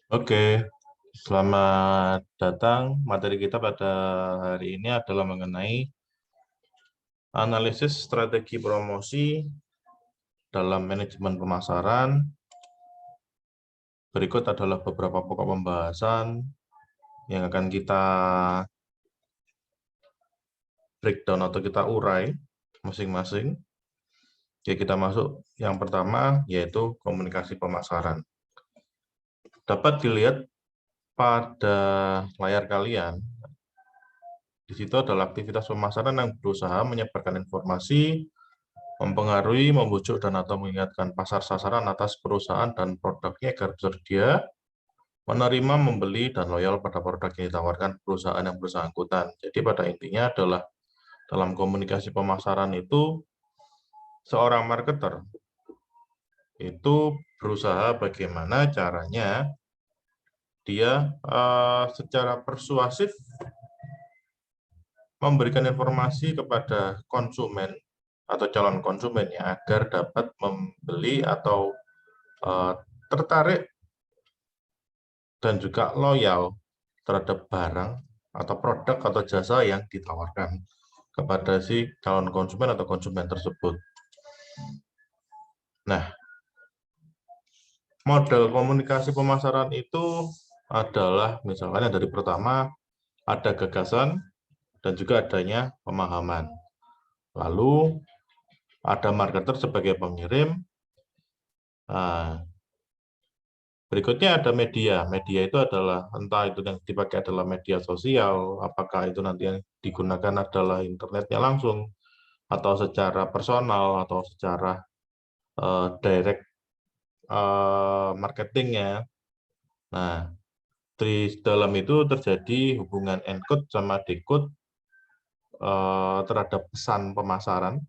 Oke, selamat datang. Materi kita pada hari ini adalah mengenai analisis strategi promosi dalam manajemen pemasaran. Berikut adalah beberapa pokok pembahasan yang akan kita breakdown atau kita urai masing-masing. Oke, kita masuk yang pertama, yaitu komunikasi pemasaran. Dapat dilihat pada layar kalian, di situ adalah aktivitas pemasaran yang berusaha menyebarkan informasi, mempengaruhi, membujuk, dan atau mengingatkan pasar sasaran atas perusahaan dan produknya agar bersedia, menerima, membeli, dan loyal pada produk yang ditawarkan perusahaan yang bersangkutan. Jadi pada intinya adalah dalam komunikasi pemasaran itu, seorang marketer itu berusaha bagaimana caranya dia secara persuasif memberikan informasi kepada konsumen atau calon konsumennya agar dapat membeli atau tertarik dan juga loyal terhadap barang atau produk atau jasa yang ditawarkan kepada si calon konsumen atau konsumen tersebut. Nah, model komunikasi pemasaran itu adalah misalnya dari pertama ada gagasan dan juga adanya pemahaman. Lalu ada marketer sebagai pengirim. Nah, berikutnya ada media. Media itu adalah entah itu yang dipakai adalah media sosial, apakah itu nanti yang digunakan adalah internetnya langsung, atau secara personal, atau secara direct marketingnya. Nah, di dalam itu terjadi hubungan encode sama decode terhadap pesan pemasaran.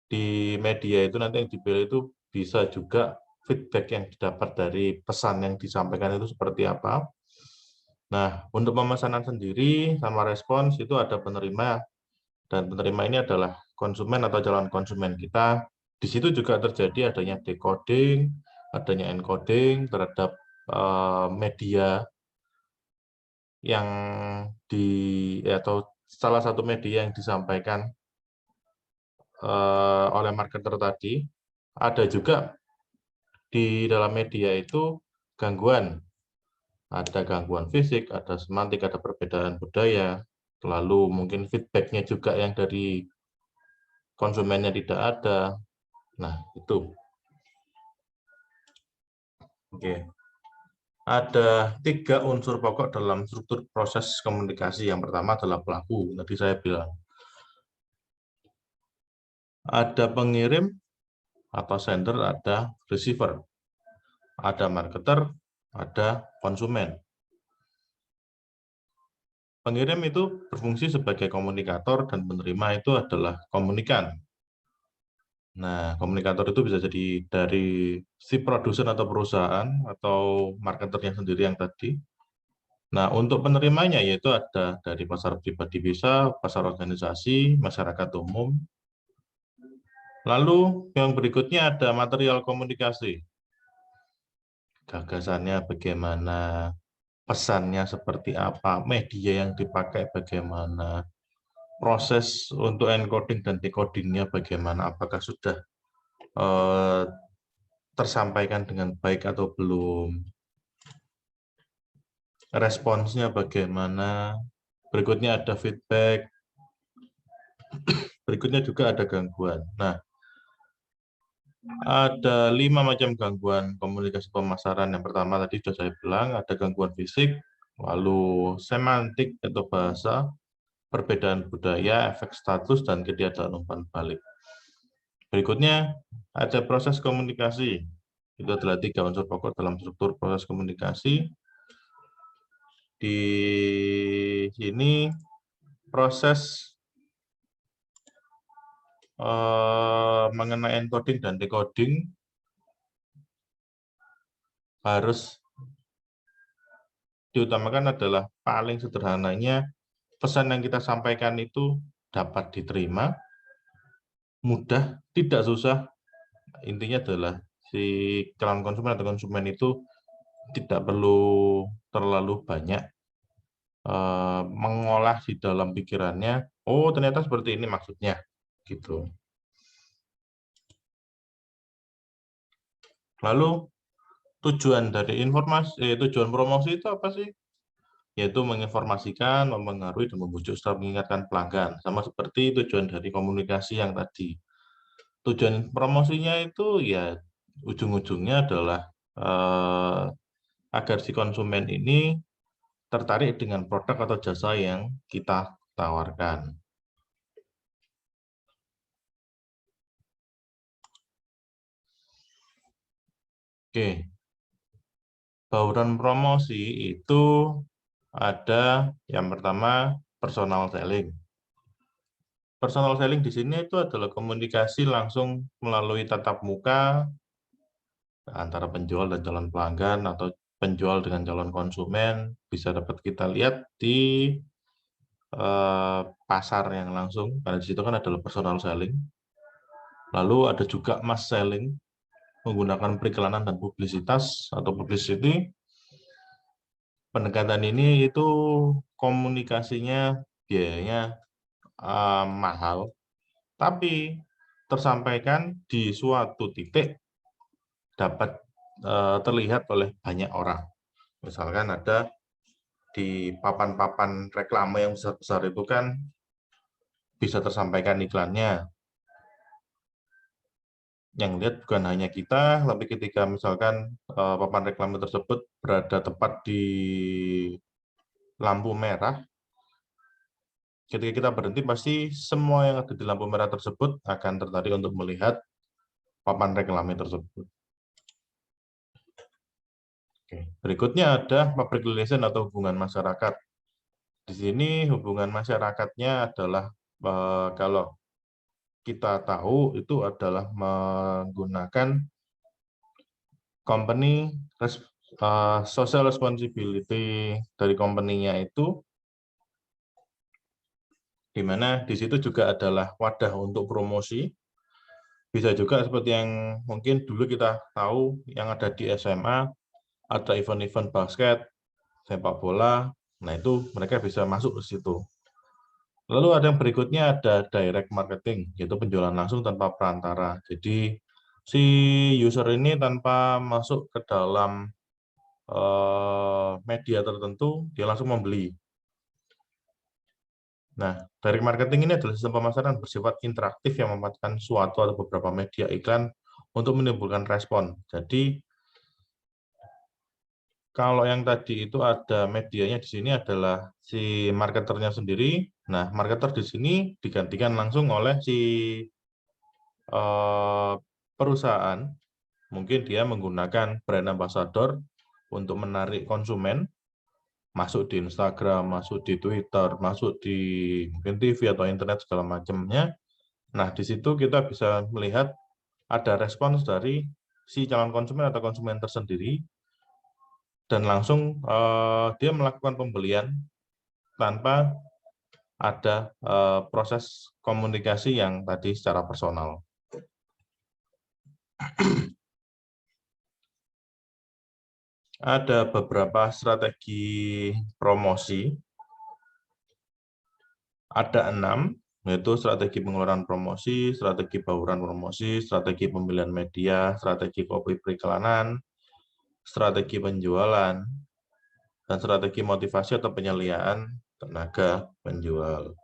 Di media itu nanti yang dipilih itu bisa juga feedback yang didapat dari pesan yang disampaikan itu seperti apa. Nah, untuk pemesanan sendiri sama respons itu ada penerima, dan penerima ini adalah konsumen atau calon konsumen kita. Di situ juga terjadi adanya decoding, adanya encoding terhadap media yang atau salah satu media yang disampaikan oleh marketer tadi. Ada juga di dalam media itu gangguan. Ada gangguan fisik, ada semantik, ada perbedaan budaya, lalu mungkin feedback-nya juga yang dari konsumennya tidak ada. Nah, itu. Oke. Ada 3 unsur pokok dalam struktur proses komunikasi. Yang pertama adalah pelaku. Tadi saya bilang. Ada pengirim atau sender, ada receiver. Ada marketer, ada konsumen. Pengirim itu berfungsi sebagai komunikator dan penerima itu adalah komunikan. Nah, komunikator itu bisa jadi dari si produsen atau perusahaan atau marketernya sendiri yang tadi. Nah, untuk penerimanya yaitu ada dari pasar pribadi bisa, pasar organisasi, masyarakat umum. Lalu yang berikutnya ada material komunikasi. Gagasannya bagaimana, pesannya seperti apa, media yang dipakai bagaimana, proses untuk encoding dan decodingnya bagaimana, apakah sudah tersampaikan dengan baik atau belum, responsnya bagaimana, berikutnya ada feedback, berikutnya juga ada gangguan. Nah, ada 5 macam gangguan komunikasi pemasaran. Yang pertama tadi sudah saya bilang, ada gangguan fisik, lalu semantik atau bahasa, perbedaan budaya, efek status, dan ketiadaan umpan balik. Berikutnya ada proses komunikasi. Itu adalah 3 unsur pokok dalam struktur proses komunikasi. Di sini proses mengenai encoding dan decoding harus diutamakan adalah paling sederhananya pesan yang kita sampaikan itu dapat diterima, mudah, tidak susah. Intinya adalah si calon konsumen atau konsumen itu tidak perlu terlalu banyak mengolah di dalam pikirannya. Oh, ternyata seperti ini maksudnya, gitu. Lalu tujuan dari tujuan promosi itu apa sih? Yaitu menginformasikan, mempengaruhi, dan membujuk serta mengingatkan pelanggan. Sama seperti tujuan dari komunikasi yang tadi. Tujuan promosinya itu ya ujung-ujungnya adalah agar si konsumen ini tertarik dengan produk atau jasa yang kita tawarkan. Oke, bauran promosi itu ada yang pertama personal selling. Personal selling di sini itu adalah komunikasi langsung melalui tatap muka antara penjual dan calon pelanggan atau penjual dengan calon konsumen. Bisa dapat kita lihat di pasar yang langsung, karena di situ kan adalah personal selling. Lalu ada juga mass selling, menggunakan periklanan dan publisitas atau publicity. Pendekatan ini itu komunikasinya biayanya mahal, tapi tersampaikan di suatu titik dapat terlihat oleh banyak orang. Misalkan ada di papan-papan reklame yang besar-besar itu kan bisa tersampaikan iklannya. Yang lihat bukan hanya kita, tapi ketika misalkan papan reklame tersebut berada tepat di lampu merah, ketika kita berhenti pasti semua yang ada di lampu merah tersebut akan tertarik untuk melihat papan reklame tersebut. Oke. Berikutnya ada public relation atau hubungan masyarakat. Di sini hubungan masyarakatnya adalah kalau kita tahu itu adalah menggunakan company social responsibility dari company-nya itu, di mana di situ juga adalah wadah untuk promosi. Bisa juga seperti yang mungkin dulu kita tahu yang ada di SMA, ada event-event basket, sepak bola, nah itu mereka bisa masuk ke situ. Lalu ada yang berikutnya ada direct marketing, yaitu penjualan langsung tanpa perantara. Jadi si user ini tanpa masuk ke dalam media tertentu, dia langsung membeli. Nah, direct marketing ini adalah sistem pemasaran bersifat interaktif yang memanfaatkan suatu atau beberapa media iklan untuk menimbulkan respon. Jadi, kalau yang tadi itu ada medianya di sini adalah si marketernya sendiri. Nah, marketer di sini digantikan langsung oleh si perusahaan. Mungkin dia menggunakan brand ambassador untuk menarik konsumen masuk di Instagram, masuk di Twitter, masuk di mungkin TV atau internet segala macamnya. Nah, di situ kita bisa melihat ada respons dari si calon konsumen atau konsumen tersendiri dan langsung dia melakukan pembelian tanpa ada proses komunikasi yang tadi secara personal. Ada beberapa strategi promosi. Ada 6, yaitu strategi pengeluaran promosi, strategi bauran promosi, strategi pemilihan media, strategi copy periklanan, strategi penjualan, dan strategi motivasi atau penyeliaan tenaga penjual.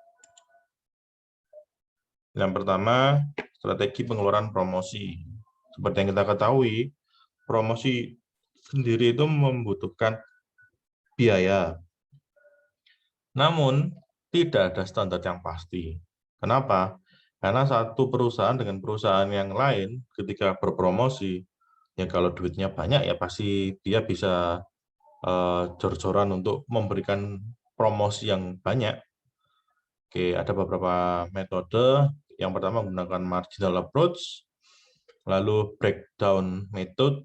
Yang pertama, strategi pengeluaran promosi. Seperti yang kita ketahui, promosi sendiri itu membutuhkan biaya. Namun, tidak ada standar yang pasti. Kenapa? Karena satu perusahaan dengan perusahaan yang lain ketika berpromosi, ya kalau duitnya banyak ya pasti dia bisa jor-joran untuk memberikan promosi yang banyak. Oke, ada beberapa metode. Yang pertama menggunakan marginal approach, lalu breakdown method,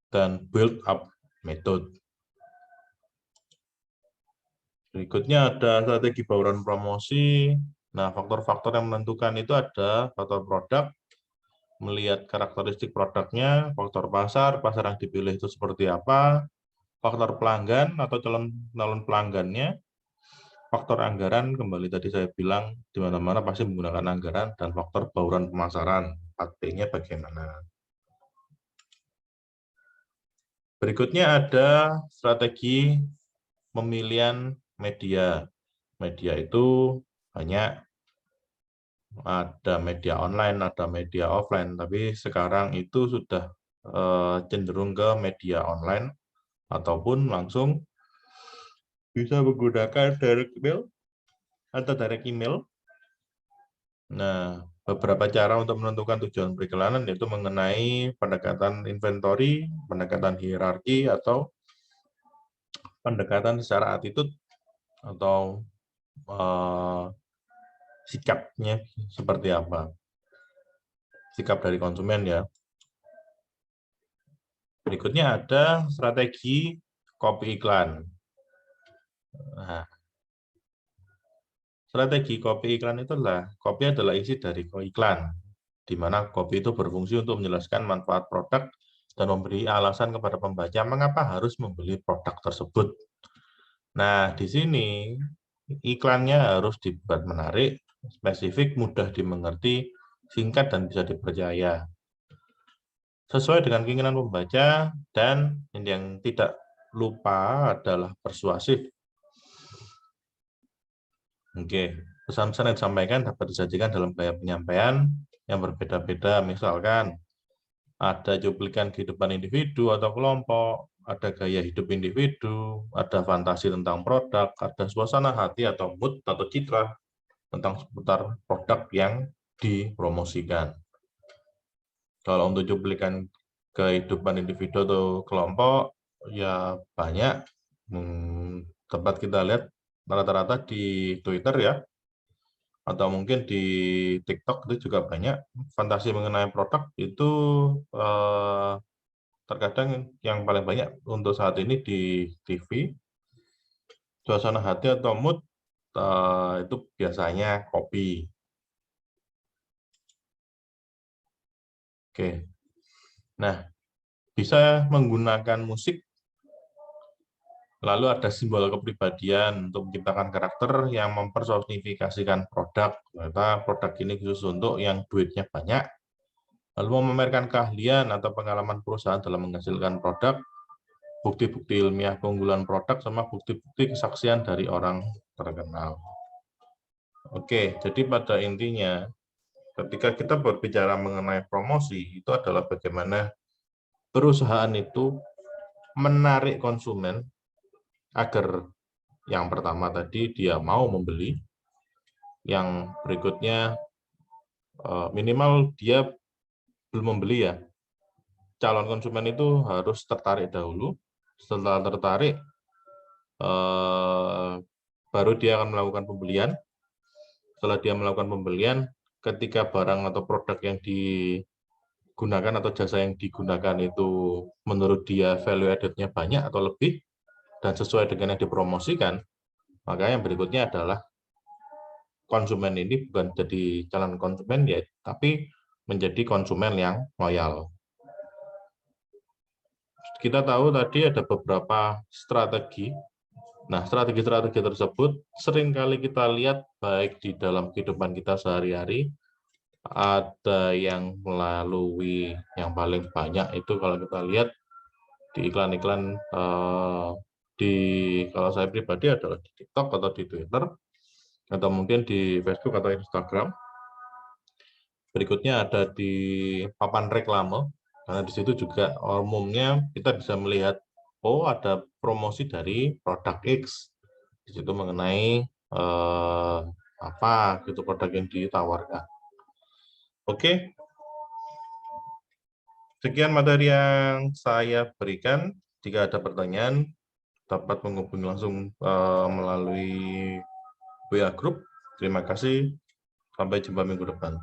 dan build up method. Berikutnya ada strategi bauran promosi. Nah, faktor-faktor yang menentukan itu ada faktor produk, melihat karakteristik produknya, faktor pasar, pasar yang dipilih itu seperti apa, faktor pelanggan atau calon pelanggannya, faktor anggaran, kembali tadi saya bilang, di mana-mana pasti menggunakan anggaran, dan faktor bauran pemasaran, 4P-nya bagaimana. Berikutnya ada strategi pemilihan media. Media itu banyak, ada media online, ada media offline, tapi sekarang itu sudah cenderung ke media online, ataupun langsung bisa menggunakan direct mail atau direct email. Nah, beberapa cara untuk menentukan tujuan periklanan yaitu mengenai pendekatan inventory, pendekatan hierarki, atau pendekatan secara attitude atau sikapnya seperti apa. Sikap dari konsumen ya. Berikutnya ada strategi copy iklan. Nah, strategi copy iklan itu copy adalah isi dari iklan, di mana copy itu berfungsi untuk menjelaskan manfaat produk dan memberi alasan kepada pembaca mengapa harus membeli produk tersebut. Nah, di sini iklannya harus dibuat menarik, spesifik, mudah dimengerti, singkat, dan bisa dipercaya. Sesuai dengan keinginan pembaca, dan yang tidak lupa adalah persuasif. Oke, pesan-pesan yang disampaikan dapat disajikan dalam gaya penyampaian yang berbeda-beda. Misalkan ada cuplikan kehidupan individu atau kelompok, ada gaya hidup individu, ada fantasi tentang produk, ada suasana hati atau mood atau citra tentang seputar produk yang dipromosikan. Kalau untuk cuplikan kehidupan individu atau kelompok, ya banyak. Tempat kita lihat rata-rata di Twitter ya, atau mungkin di TikTok itu juga banyak fantasi mengenai produk itu. Terkadang yang paling banyak untuk saat ini di TV, suasana hati atau mood itu biasanya kopi. Oke, nah bisa menggunakan musik, lalu ada simbol kepribadian untuk menciptakan karakter yang mempersonifikasikan produk. Ternyata produk ini khusus untuk yang duitnya banyak, lalu memamerkan keahlian atau pengalaman perusahaan dalam menghasilkan produk, bukti-bukti ilmiah keunggulan produk, sama bukti-bukti kesaksian dari orang terkenal. Oke, jadi pada intinya, ketika kita berbicara mengenai promosi, itu adalah bagaimana perusahaan itu menarik konsumen agar yang pertama tadi dia mau membeli, yang berikutnya minimal dia belum membeli ya. Calon konsumen itu harus tertarik dahulu, setelah tertarik baru dia akan melakukan pembelian. Setelah dia melakukan pembelian, ketika barang atau produk yang digunakan atau jasa yang digunakan itu menurut dia value added-nya banyak atau lebih, dan sesuai dengan yang dipromosikan, maka yang berikutnya adalah konsumen ini bukan jadi calon konsumen ya, tapi menjadi konsumen yang loyal. Kita tahu tadi ada beberapa strategi. Nah, strategi-strategi tersebut seringkali kita lihat baik di dalam kehidupan kita sehari-hari, ada yang melalui yang paling banyak itu kalau kita lihat di iklan-iklan kalau saya pribadi adalah di TikTok atau di Twitter, atau mungkin di Facebook atau Instagram. Berikutnya ada di papan reklame, karena di situ juga umumnya kita bisa melihat, oh ada promosi dari produk X, di situ mengenai apa gitu produk yang ditawarkan. Oke, sekian materi yang saya berikan. Jika ada pertanyaan, dapat menghubungi langsung melalui WA Group. Terima kasih. Sampai jumpa minggu depan.